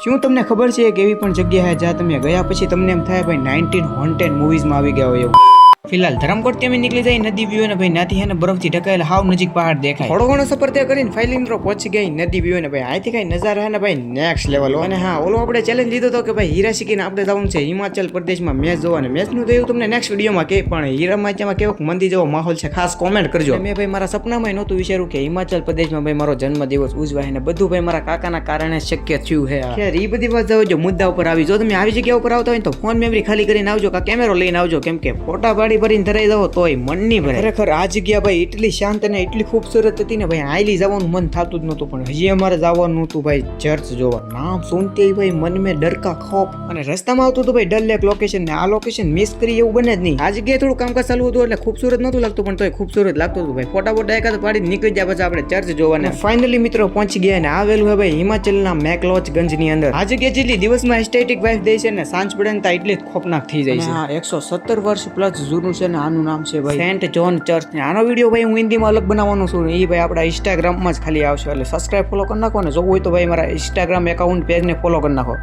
શું તમને ખબર છે કે એવી પણ જગ્યા છે જ્યાં તમે ગયા પછી તમને એમ થાય ભાઈ 1900 મૂવીઝમાં આવી ગયા હોય એવું? ફિલહાલ ધરમકોટથી અમે નીકળી જાય નદી વ્યૂ ને ભાઈ ત્યાંથી હે ને બરફથી ઢકાયેલા હાવ નજીક પહાડ દેખાય. થોડો ઘણો સફર ત્યાં કરીને ફાઇનલી મિત્રો પહોંચી ગઈ નદી વ્યૂ ને ભાઈ અહીંથી કઈ નજારા હે ને ભાઈ નેક્સ્ટ લેવલ. અને હા ઓલો આપણે ચેલેન્જ લીધો હતો કે ભાઈ હીરા શીખીને આપણે જવાનું છે હિમાચલ પ્રદેશમાં મેચ જોવા. અને મેચનું તો એવું તમને નેક્સ્ટ વિડીયોમાં કે પણ હીરામાં ત્યાં કેવો મંદિર જેવો માહોલ છે ખાસ કોમેન્ટ કરજો. મેં ભાઈ મારા સપનામાં નહોતું વિચાર્યું કે હિમાચલ પ્રદેશમાં ભાઈ મારો જન્મદિવસ ઉજવાય ને બધું ભાઈ મારા કાકાના કારણે શક્ય થયું છે. ખેર એ બધી વાત જો મુદ્દા ઉપર આવી. જો તમે આવી જગ્યા ઉપર આવતા હોય તો ફોન મેમરી ખાલી કરીને આવજો કે કેમેરો લઈને આવજો, કેમ કે ફોટા પાડી ભરીને ધરાઈ જાવ તોય મન નહીં ભરે. ખરેખર આ જગ્યા ભાઈ એટલી શાંત અને એટલી ખૂબસૂરત હતી ને ભાઈ આયલી જવાનું મન થતું જ નહોતું. પણ હજી અમારે જવાનું હતું ભાઈ ચર્ચ જોવા. નામ સુનતે ભાઈ મન મેં ડર કા ખૌફ. અને રસ્તામાં આવતું હતું ભાઈ ડલ લેક લોકેશન ને આ લોકેશન મિસ કરી એવું બને જ નહીં. આ જગ્યાએ થોડું કામકાજ ચાલુ હતું એટલે ખૂબસૂરત નહોતું લાગતું પણ તોય ખૂબસૂરત લાગતું હતું ભાઈ. ફોટા બોટા એકાદ પાડી નીકળી જાય પછી આપણે ચર્ચ જોવાને ફાઇનલી મિત્રો પહોંચી ગયા ને આવેલું છે ભાઈ હિમાચલના મેકલોડગંજ ની અંદર. આ જગ્યા જેટલી દિવસમાં એસ્થેટિક વાઇફ દે છે ને સાંજ પડે ને એટલી ખોફનાક થઈ જાય છે. હા 117 વર્ષ પ્લસ જૂનું છે ને આનું નામ છે ભાઈ સેન્ટ જોન ચર્ચ. ને આનો વિડીયો ભાઈ હું હિન્દીમાં અલગ બનાવવાનો છું એ ભાઈ આપણા ઇન્સ્ટાગ્રામમાં જ ખાલી આવશે એટલે સબસ્ક્રાઇબ ફોલો કરી નાખો ને જોવું હોય તો ભાઈ મારા ઇન્સ્ટાગ્રામ એકાઉન્ટ પેજને ફોલો કરી નાખો.